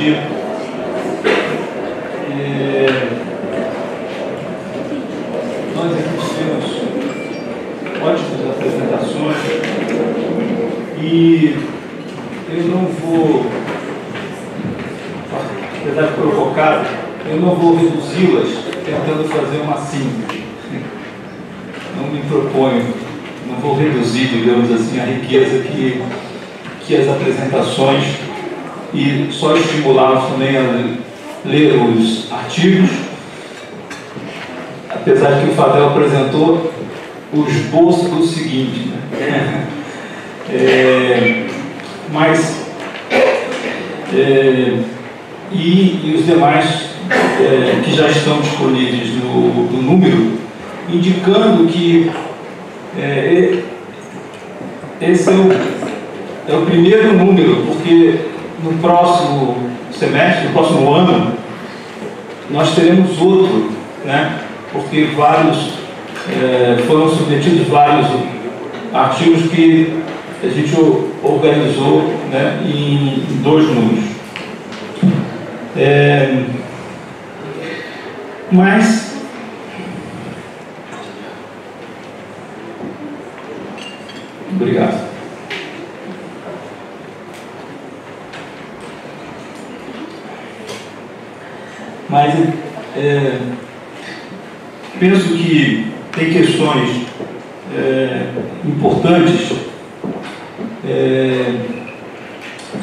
dia. Nós aqui tivemos ótimas apresentações e eu não vou, apesar de provocado, eu não vou reduzi-las tentando fazer uma síntese. Não me proponho, não vou reduzir, digamos assim, a riqueza que as apresentações, e só estimulá-los também a ler os artigos, apesar de que o Fadel apresentou o esboço do seguinte, né? E os demais que já estão disponíveis no número, indicando que esse é o primeiro número, porque no próximo semestre, no próximo ano, nós teremos outro, né? Porque foram submetidos vários artigos que a gente organizou, né, em 2 números. Mas obrigado. Mas penso que tem questões importantes,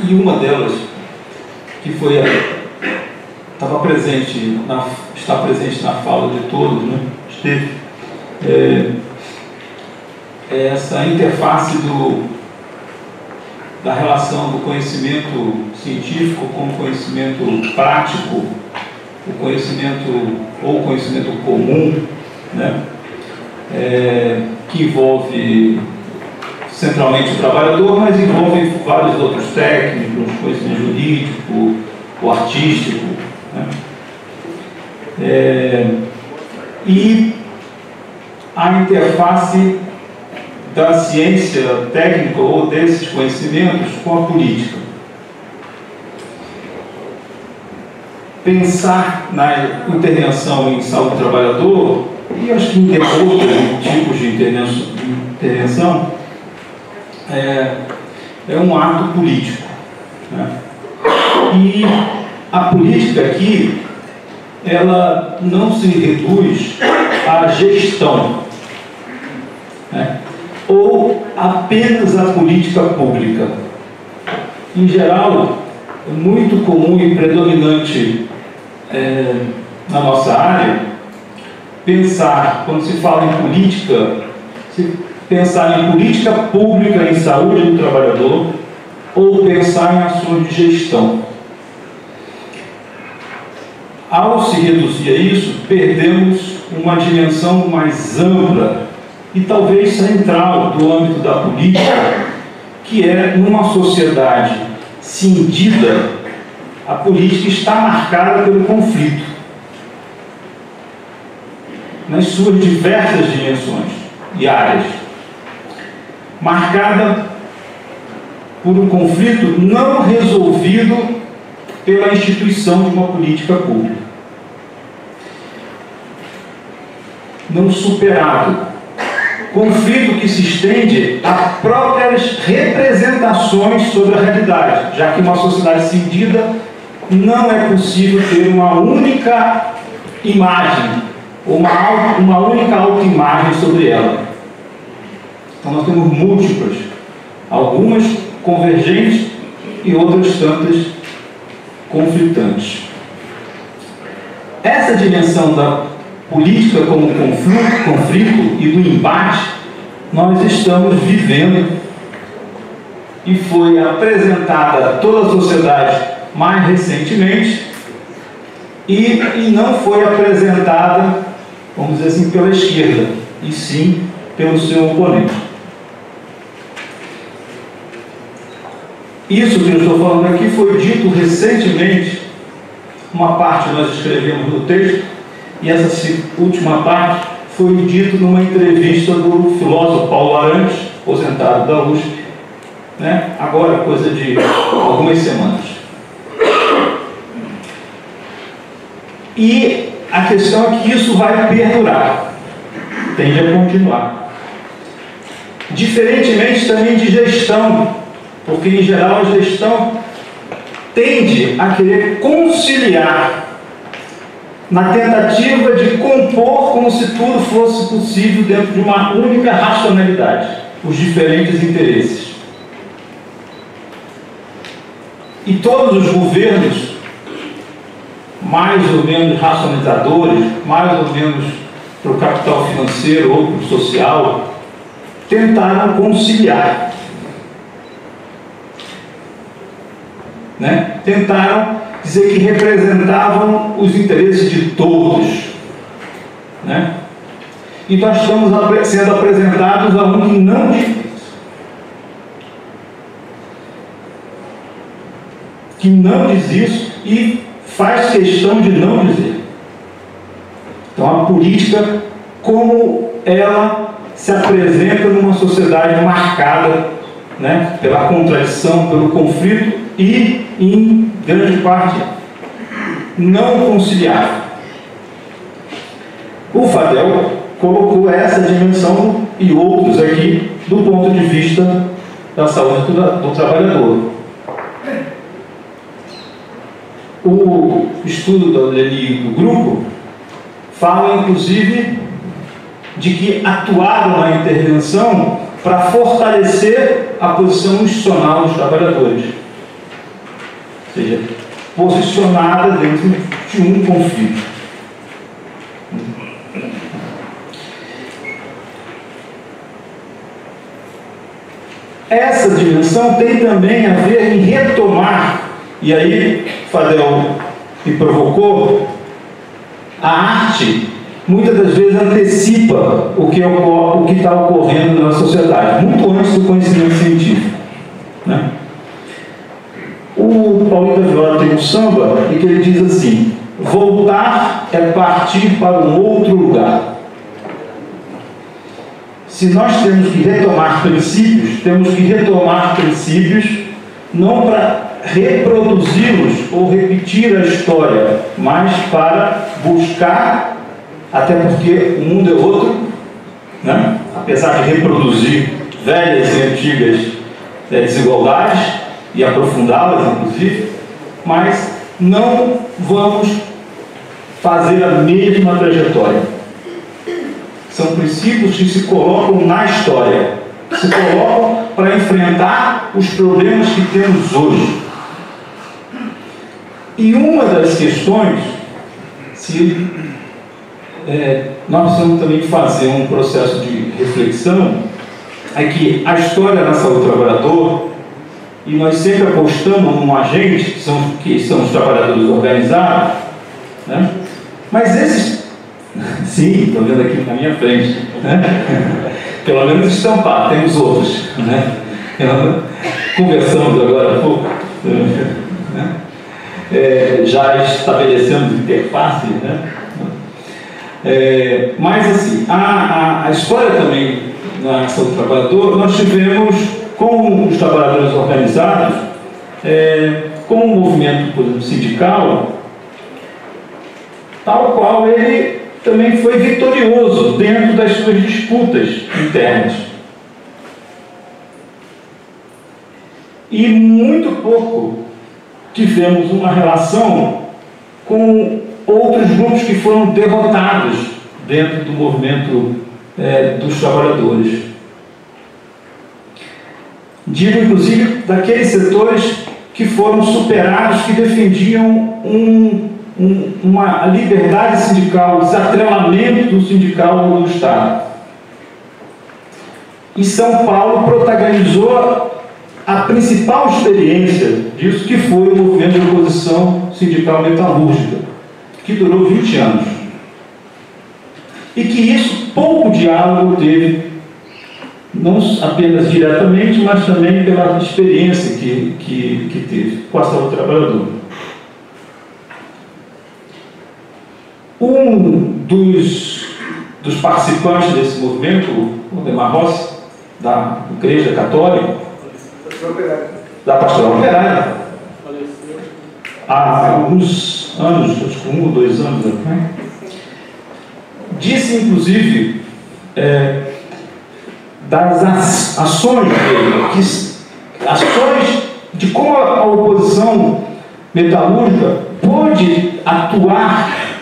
e uma delas que estava presente, está presente na fala de todos, né? Esteve essa interface da relação do conhecimento científico com o conhecimento prático, o conhecimento comum, né? Que envolve centralmente o trabalhador, mas envolve vários outros técnicos, conhecimento jurídico, o artístico, né? E a interface da ciência técnica ou desses conhecimentos com a política. Pensar na intervenção em saúde do trabalhador, e acho que em outros tipos de intervenção, é um ato político, né? E a política aqui, ela não se reduz à gestão, né? Ou apenas à política pública. Em geral, é muito comum e predominante na nossa área pensar, quando se fala em política, pensar em política pública em saúde do trabalhador ou pensar em ações de gestão. Ao se reduzir a isso, perdemos uma dimensão mais ampla e talvez central do âmbito da política, que é numa sociedade cindida, a política está marcada pelo conflito, nas suas diversas dimensões e áreas, marcada por um conflito não resolvido pela instituição de uma política pública, não superado, conflito que se estende a próprias representações sobre a realidade, já que uma sociedade cindida não é possível ter uma única imagem, uma única autoimagem sobre ela. Então nós temos múltiplas, algumas convergentes e outras tantas conflitantes. Essa dimensão da política como conflito e do embate, nós estamos vivendo e foi apresentada a toda a sociedade mais recentemente e não foi apresentada, vamos dizer assim, pela esquerda, e sim pelo seu oponente. Isso que eu estou falando aqui foi dito recentemente, uma parte nós escrevemos no texto, e essa última parte foi dito numa entrevista do filósofo Paulo Arantes, aposentado da USP, né? Agora, coisa de algumas semanas. E a questão é que isso vai perdurar, tende a continuar. Diferentemente também de gestão, porque em geral a gestão tende a querer conciliar na tentativa de compor como se tudo fosse possível dentro de uma única racionalidade, os diferentes interesses. E todos os governos, mais ou menos racionalizadores, mais ou menos para o capital financeiro ou para o social, tentaram conciliar. Tentaram dizer que representavam os interesses de todos. E nós estamos sendo apresentados a um que não diz isso. Que não diz isso e faz questão de não dizer. Então a política, como ela se apresenta numa sociedade marcada pela contradição, pelo conflito e, em grande parte, não conciliável. O Fadel colocou essa dimensão e outros aqui do ponto de vista da saúde do trabalhador. O estudo da Lely do grupo fala, inclusive, de que atuaram na intervenção para fortalecer a posição institucional dos trabalhadores. Ou seja, posicionada dentro de um conflito. Essa dimensão tem também a ver em retomar, e aí Fadel me provocou, a arte muitas das vezes antecipa o que está ocorrendo na sociedade, muito antes do conhecimento científico. O Paulista Viola tem um samba em que ele diz assim: voltar é partir para um outro lugar. Se nós temos que retomar princípios não para reproduzi-los ou repetir a história, mas para buscar, até porque o mundo é outro, apesar de reproduzir velhas e antigas desigualdades e aprofundá-las, inclusive, mas não vamos fazer a mesma trajetória. São princípios que se colocam na história, se colocam para enfrentar os problemas que temos hoje. E uma das questões, nós precisamos também fazer um processo de reflexão, é que a história da saúde do trabalhador, e nós sempre apostamos num agente, que são os trabalhadores organizados, mas esses, sim, estou vendo aqui na minha frente, pelo menos estampar, temos outros, conversamos agora há pouco, já estabelecemos interface, mas assim, a história também na ação do trabalhador, nós tivemos com os trabalhadores organizados, com o movimento, por exemplo, sindical, tal qual ele também foi vitorioso dentro das suas disputas internas. E muito pouco tivemos uma relação com outros grupos que foram derrotados dentro do movimento dos trabalhadores. Digo, inclusive, daqueles setores que foram superados, que defendiam uma liberdade sindical, desatrelamento sindical do Estado. E São Paulo protagonizou a principal experiência disso, que foi o movimento de oposição sindical metalúrgica, que durou 20 anos. E que isso pouco diálogo teve, não apenas diretamente, mas também pela experiência que teve com a saúde do trabalhador. Um dos participantes desse movimento, o Demar Rossi, da Igreja Católica, da Pastoral Operária, há alguns anos, acho que 1 ou 2 anos, né? Disse, inclusive, das ações dele, ações de como a oposição metalúrgica pôde atuar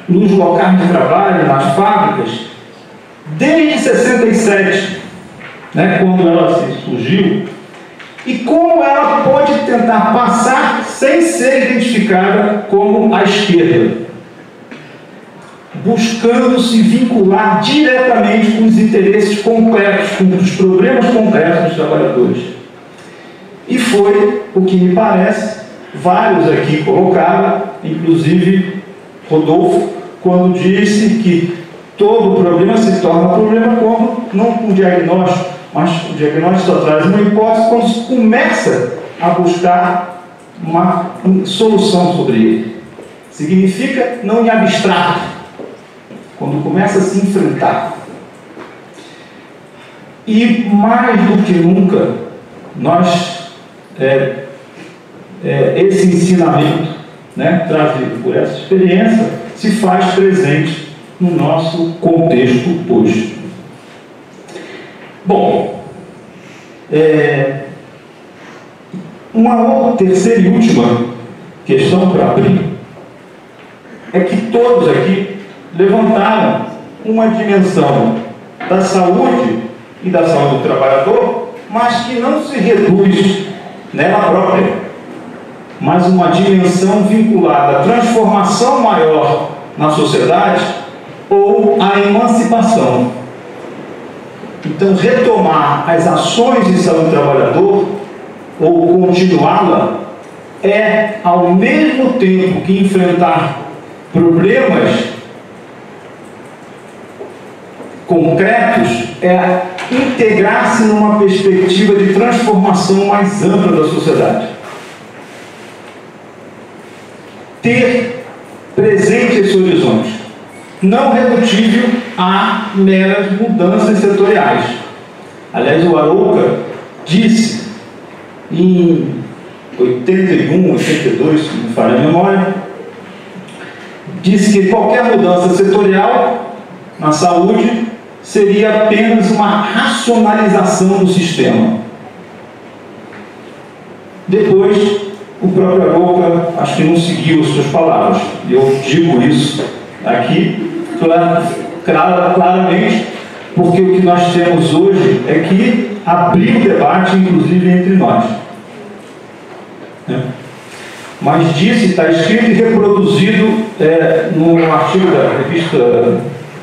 nos locais de trabalho, nas fábricas, desde 67, né, quando ela surgiu, e como ela pode tentar passar sem ser identificada como a esquerda, buscando se vincular diretamente com os interesses concretos, com os problemas concretos dos trabalhadores. E foi o que me parece, vários aqui colocaram, inclusive Rodolfo, quando disse que todo problema se torna problema quando, não com diagnóstico, mas o diagnóstico só traz uma hipótese quando se começa a buscar uma solução sobre ele. Significa não em abstrato, quando começa a se enfrentar. E mais do que nunca, nós, esse ensinamento, né, trazido por essa experiência, se faz presente no nosso contexto hoje. Bom, uma terceira e última questão para abrir é que todos aqui levantaram uma dimensão da saúde e da saúde do trabalhador, mas que não se reduz nela própria, mas uma dimensão vinculada à transformação maior na sociedade ou à emancipação. Então, retomar as ações de saúde do trabalhador ou continuá-la é, ao mesmo tempo que enfrentar problemas concretos, é integrar-se numa perspectiva de transformação mais ampla da sociedade. Ter presente esse horizonte, não redutível a meras mudanças setoriais. Aliás, o Arouca disse em 81, 82, se não me falha a memória, disse que qualquer mudança setorial na saúde seria apenas uma racionalização do sistema. Depois, o próprio Arouca, acho que não seguiu as suas palavras. Eu digo isso aqui claramente, porque o que nós temos hoje é que abrir o debate, inclusive, entre nós. Mas disse, está escrito e reproduzido no artigo da revista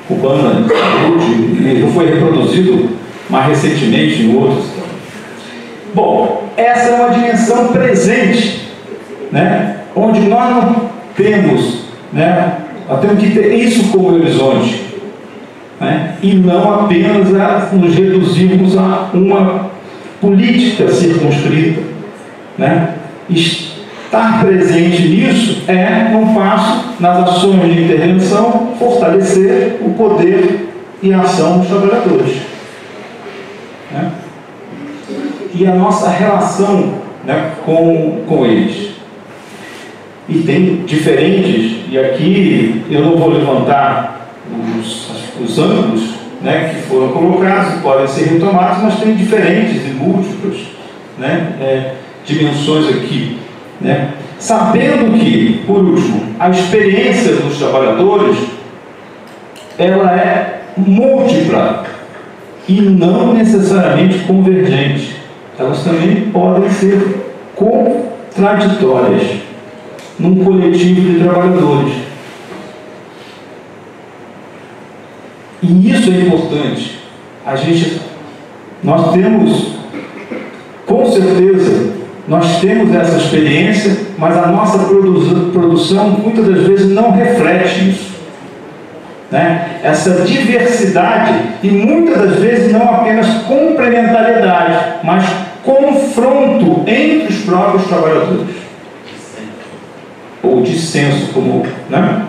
cubana de saúde, e foi reproduzido mais recentemente em outros. Bom, essa é uma dimensão presente, né, onde nós não temos, né, nós temos que ter isso como horizonte, né, e não apenas nos reduzirmos a uma política circunscrita, né. Estar presente nisso é um passo nas ações de intervenção, fortalecer o poder e a ação dos trabalhadores, né, e a nossa relação, né, com eles. E tem diferentes, e aqui eu não vou levantar os ângulos, né, que foram colocados, podem ser retomados, mas tem diferentes e múltiplas, né, dimensões aqui, né? Sabendo que, por último, a experiência dos trabalhadores ela é múltipla e não necessariamente convergente. Elas também podem ser contraditórias num coletivo de trabalhadores. E isso é importante. Nós temos, com certeza, nós temos essa experiência, mas a nossa produção muitas das vezes não reflete isso, né? Essa diversidade e muitas das vezes não apenas complementariedade, mas confronto entre os próprios trabalhadores, ou dissenso, como, né?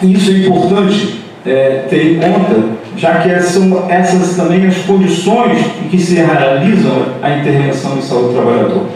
Isso é importante ter em conta, já que são essas também as condições em que se realizam a intervenção em saúde do trabalhador.